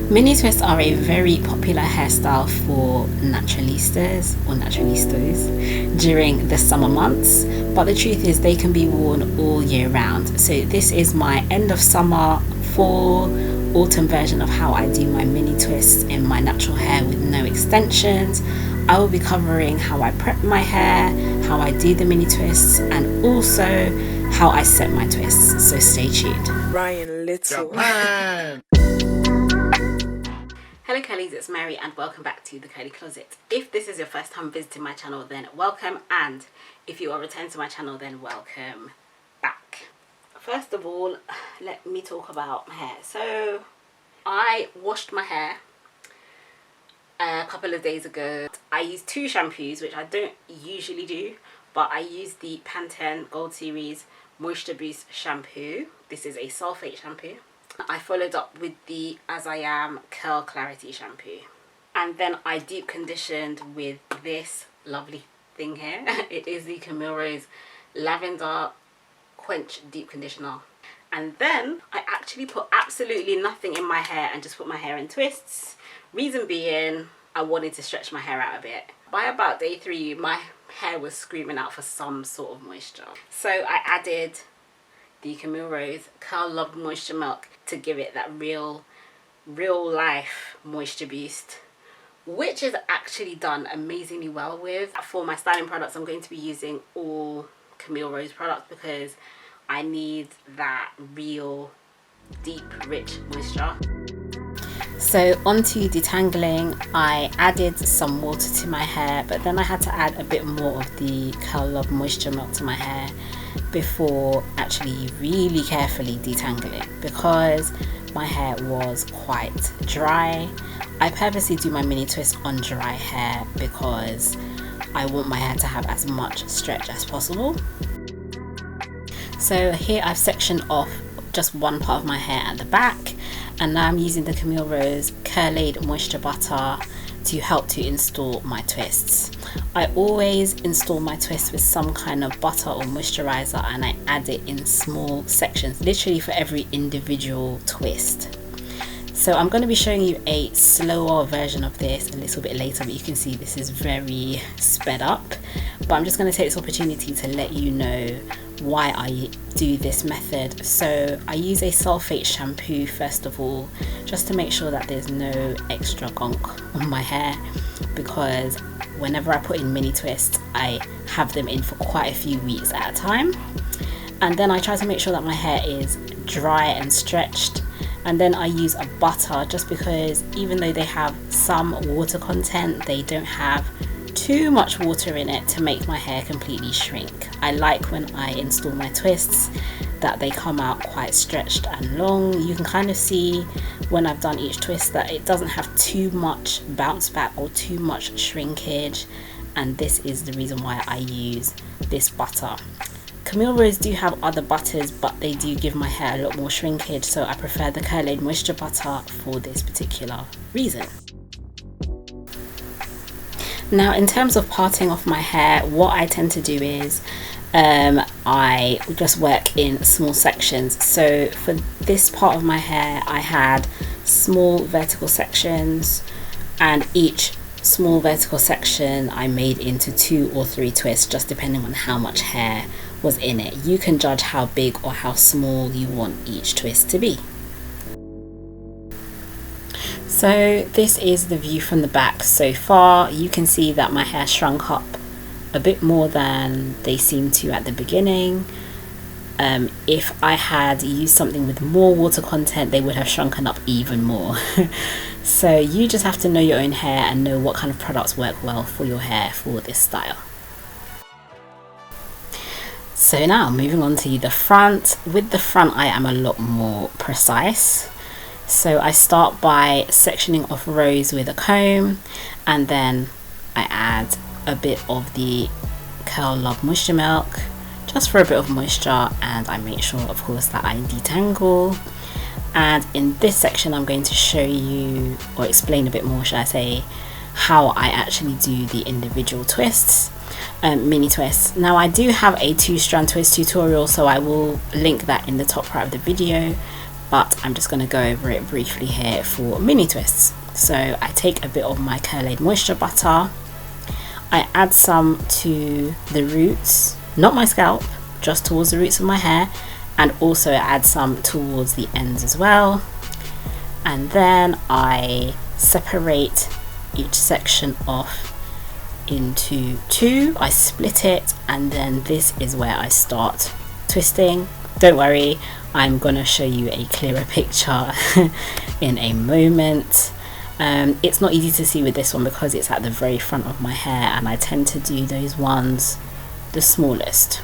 Mini twists are a very popular hairstyle for naturalistas or naturalistas during the summer months, but the truth is they can be worn all year round. So this is my end of summer, fall, autumn version of how I do my mini twists in my natural hair with no extensions. I will be covering how I prep my hair, how I do the mini twists, and also how I set my twists. So stay tuned. Ryan Little. Hello curlies, it's Mary and welcome back to the Curly Closet. If this is your first time visiting my channel, then welcome, and if you are returning to my channel, then welcome back. First of all, let me talk about my hair. So I washed my hair a couple of days ago. I used two shampoos, which I don't usually do, but I used the Pantene Gold Series Moisture Boost shampoo. This is a sulfate shampoo. I followed up with the As I Am Curl Clarity shampoo, and then I deep conditioned with this lovely thing here. It is the Camille Lavender Quench deep conditioner, and then I actually put absolutely nothing in my hair and just put my hair in twists. Reason being, I wanted to stretch my hair out a bit. By about day 3, my hair was screaming out for some sort of moisture, so I added the Camille Rose Curl Love Moisture Milk to give it that real life moisture boost, which is actually done amazingly well with. For my styling products, I'm going to be using all Camille Rose products because I need that real deep rich moisture. So onto detangling, I added some water to my hair, but then I had to add a bit more of the Curl Love Moisture Milk to my hair before actually really carefully detangling, because my hair was quite dry. I purposely do my mini twist on dry hair because I want my hair to have as much stretch as possible. So here I've sectioned off just one part of my hair at the back, and now I'm using the Camille Rose Curlaide Moisture Butter to help to install my twists. I always install my twists with some kind of butter or moisturizer, and I add it in small sections, literally for every individual twist. So I'm going to be showing you a slower version of this a little bit later, but you can see this is very sped up. But I'm just going to take this opportunity to let you know why I do this method. So I use a sulfate shampoo first of all, just to make sure that there's no extra gunk on my hair, because whenever I put in mini twists, I have them in for quite a few weeks at a time. And then I try to make sure that my hair is dry and stretched. And then I use a butter just because even though they have some water content, they don't have too much water in it to make my hair completely shrink. I like when I install my twists that they come out quite stretched and long. You can kind of see when I've done each twist that it doesn't have too much bounce back or too much shrinkage, and this is the reason why I use this butter. Camille Rose do have other butters, but they do give my hair a lot more shrinkage, so I prefer the Curlaide Moisture Butter for this particular reason. Now in terms of parting off my hair, what I tend to do is I just work in small sections. So for this part of my hair, I had small vertical sections, and each small vertical section I made into 2 or 3 twists, just depending on how much hair was in it. You can judge how big or how small you want each twist to be. So this is the view from the back so far. You can see that my hair shrunk up a bit more than they seemed to at the beginning. If I had used something with more water content, they would have shrunken up even more. So you just have to know your own hair and know what kind of products work well for your hair for this style. So now moving on to the front. With the front, I am a lot more precise. So I start by sectioning off rows with a comb, and then I add a bit of the Curl Love Moisture Milk just for a bit of moisture, and I make sure of course that I detangle. And in this section I'm going to show you, or explain a bit more should I say, how I actually do the individual twists, mini twists. Now I do have a 2-strand twist tutorial, so I will link that in the top right of the video, but I'm just going to go over it briefly here for mini twists. So I take a bit of my Curlaide moisture butter, I add some to the roots, not my scalp, just towards the roots of my hair, and also add some towards the ends as well. And then I separate each section off into two. I split it, and then this is where I start twisting. Don't worry, I'm gonna show you a clearer picture in a moment. It's not easy to see with this one because it's at the very front of my hair, and I tend to do those ones the smallest.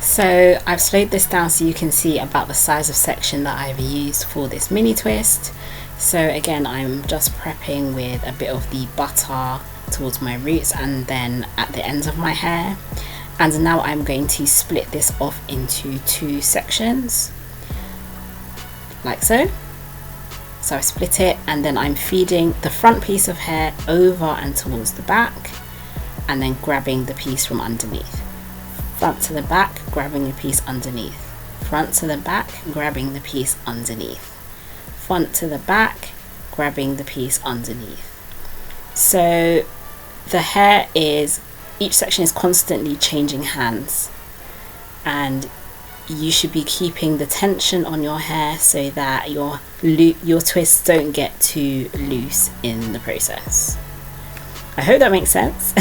So I've slowed this down so you can see about the size of section that I've used for this mini twist. So again, I'm just prepping with a bit of the butter towards my roots and then at the ends of my hair. And now I'm going to split this off into two sections, like so. So I split it, and then I'm feeding the front piece of hair over and towards the back, and then grabbing the piece from underneath. Front to the back, grabbing the piece underneath. Front to the back, grabbing the piece underneath. Front to the back, grabbing the piece underneath. So the hair is, each section is constantly changing hands, and you should be keeping the tension on your hair so that your twists don't get too loose in the process. I hope that makes sense.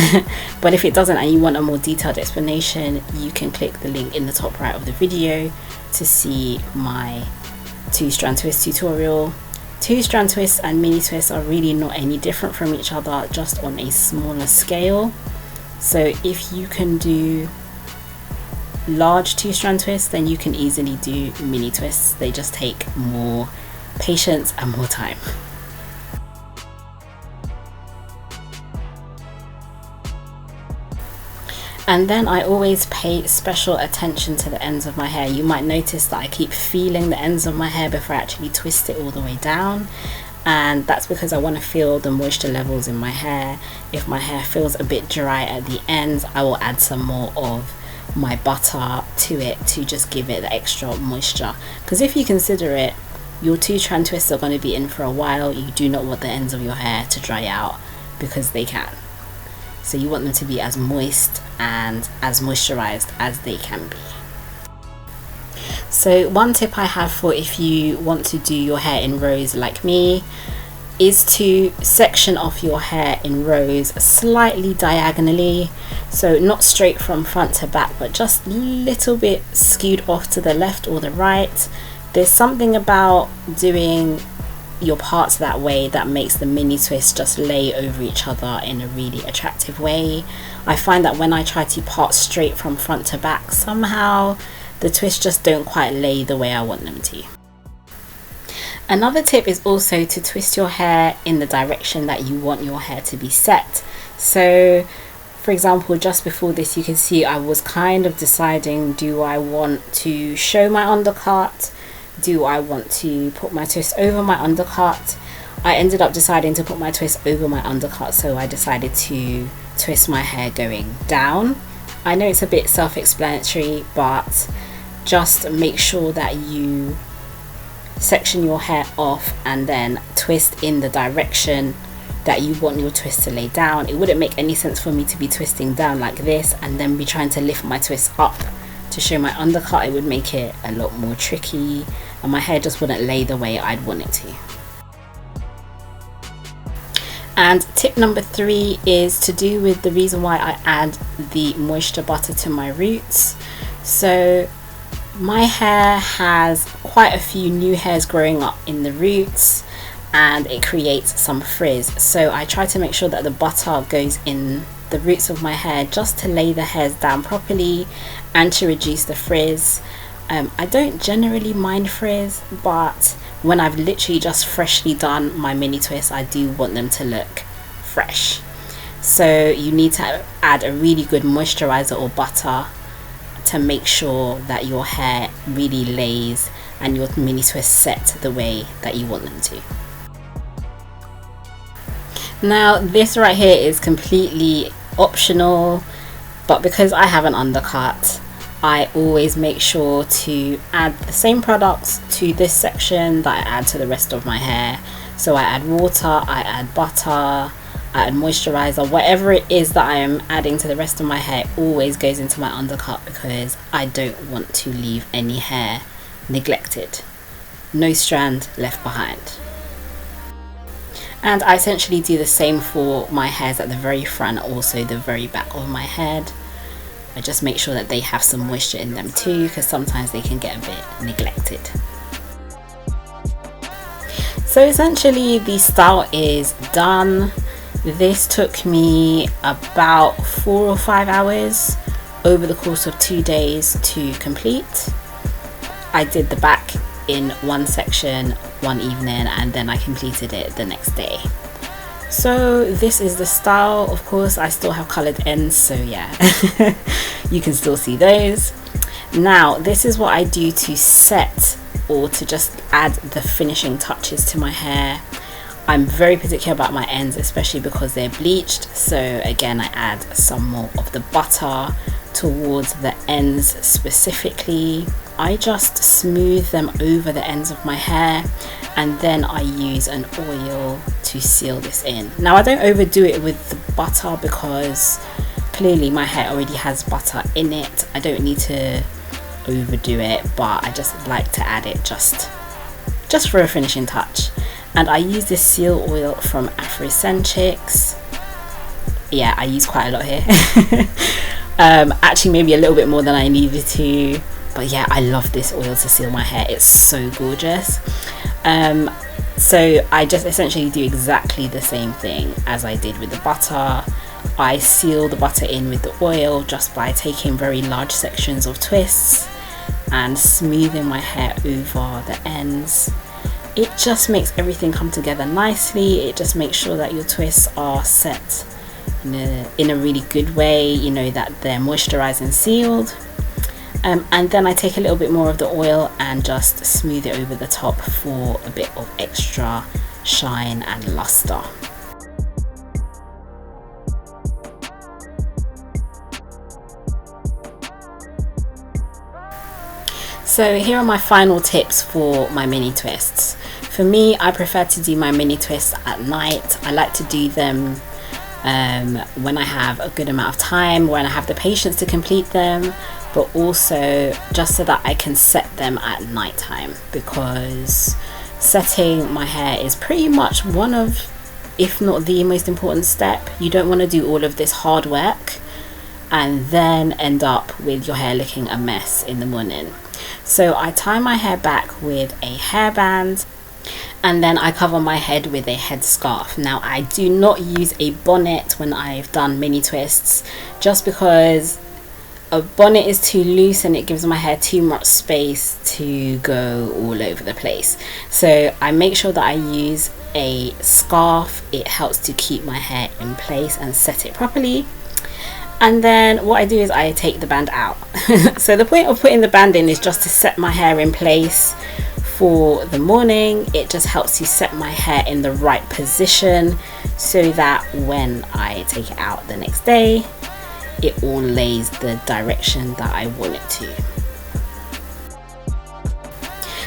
But if it doesn't and you want a more detailed explanation, you can click the link in the top right of the video to see my 2-strand twist tutorial. 2-strand twists and mini twists are really not any different from each other, just on a smaller scale. So if you can do large 2-strand twists, then you can easily do mini twists. They just take more patience and more time. And then I always pay special attention to the ends of my hair. You might notice that I keep feeling the ends of my hair before I actually twist it all the way down, and that's because I want to feel the moisture levels in my hair. If my hair feels a bit dry at the ends, I will add some more of my butter to it to just give it the extra moisture, because if you consider it, your 2-strand twists are going to be in for a while. You do not want the ends of your hair to dry out, because they can. So you want them to be as moist and as moisturized as they can be. So one tip I have for if you want to do your hair in rows like me is to section off your hair in rows slightly diagonally, so not straight from front to back, but just a little bit skewed off to the left or the right. There's something about doing your parts that way that makes the mini twists just lay over each other in a really attractive way. I find that when I try to part straight from front to back, somehow the twists just don't quite lay the way I want them to. Another tip is also to twist your hair in the direction that you want your hair to be set. So for example, just before this, you can see I was kind of deciding, do I want to show my undercut? Do I want to put my twist over my undercut? I ended up deciding to put my twist over my undercut, so I decided to twist my hair going down. I know it's a bit self-explanatory, but just make sure that you section your hair off and then twist in the direction that you want your twist to lay down. It wouldn't make any sense for me to be twisting down like this and then be trying to lift my twist up to show my undercut. It would make it a lot more tricky and my hair just wouldn't lay the way I'd want it to. And tip number 3 is to do with the reason why I add the moisture butter to my roots. So my hair has quite a few new hairs growing up in the roots and it creates some frizz. So I try to make sure that the butter goes in the roots of my hair just to lay the hairs down properly and to reduce the frizz. I don't generally mind frizz, but when I've literally just freshly done my mini twists, I do want them to look fresh. So you need to add a really good moisturizer or butter to make sure that your hair really lays and your mini twists set the way that you want them to. Now this right here is completely optional, but because I have an undercut, I always make sure to add the same products to this section that I add to the rest of my hair. So I add water, I add butter, I add moisturizer, whatever it is that I am adding to the rest of my hair always goes into my undercut, because I don't want to leave any hair neglected. No strand left behind. And I essentially do the same for my hairs at the very front, also the very back of my head. I just make sure that they have some moisture in them too, because sometimes they can get a bit neglected. So essentially the style is done. This took me about 4 or 5 hours over the course of 2 days to complete. I did the back in one section one evening, and then I completed it the next day. So this is the style. Of course I still have colored ends, so yeah, you can still see those. Now this is what I do to set, or to just add the finishing touches to my hair. I'm very particular about my ends, especially because they're bleached. So again, I add some more of the butter towards the ends specifically. I just smooth them over the ends of my hair, and then I use an oil to seal this in. Now I don't overdo it with the butter, because clearly my hair already has butter in it. I don't need to overdo it, but I just like to add it just for a finishing touch. And I use this seal oil from Afrocenchix. Yeah, I use quite a lot here. Actually maybe a little bit more than I needed to, but yeah, I love this oil to seal my hair. It's so gorgeous. So I just essentially do exactly the same thing as I did with the butter. I seal the butter in with the oil just by taking very large sections of twists and smoothing my hair over the ends. It just makes everything come together nicely. It just makes sure that your twists are set in a really good way, you know, that they're moisturized and sealed. And then I take a little bit more of the oil and just smooth it over the top for a bit of extra shine and luster. So here are my final tips for my mini twists. For me, I prefer to do my mini twists at night. I like to do them when I have a good amount of time, when I have the patience to complete them, but also just so that I can set them at night time, because setting my hair is pretty much one of, if not the most important step. You don't want to do all of this hard work and then end up with your hair looking a mess in the morning. So I tie my hair back with a hairband, and then I cover my head with a headscarf. Now I do not use a bonnet when I've done mini twists, just because a bonnet is too loose and it gives my hair too much space to go all over the place. So I make sure that I use a scarf. It helps to keep my hair in place and set it properly. And then what I do is I take the band out. So the point of putting the band in is just to set my hair in place for the morning. It just helps you set my hair in the right position, so that when I take it out the next day, it all lays the direction that I want it to.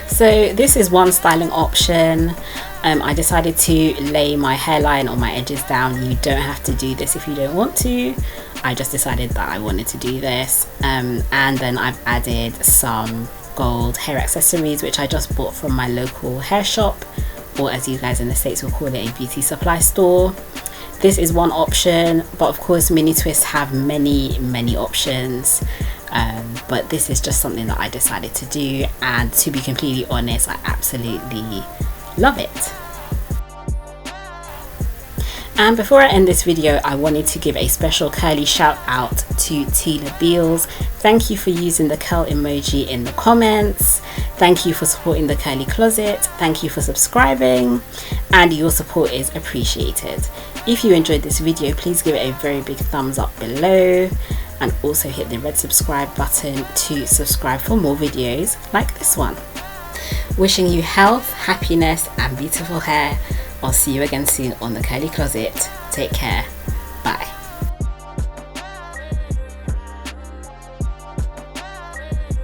So this is one styling option. I decided to lay my hairline or my edges down. You don't have to do this if you don't want to. I just decided that I wanted to do this, and then I've added some gold hair accessories, which I just bought from my local hair shop, or as you guys in the States will call it, a beauty supply store. This is one option, but of course mini twists have many options, but this is just something that I decided to do, and to be completely honest, I absolutely love it. And before I end this video, I wanted to give a special curly shout out to Tila Beals. Thank you for using the curl emoji in the comments. Thank you for supporting the Curly Closet. Thank you for subscribing, and your support is appreciated. If you enjoyed this video, please give it a very big thumbs up below, and also hit the red subscribe button to subscribe for more videos like this one. Wishing you health, happiness and beautiful hair. I'll see you again soon on the Curly Closet. Take care.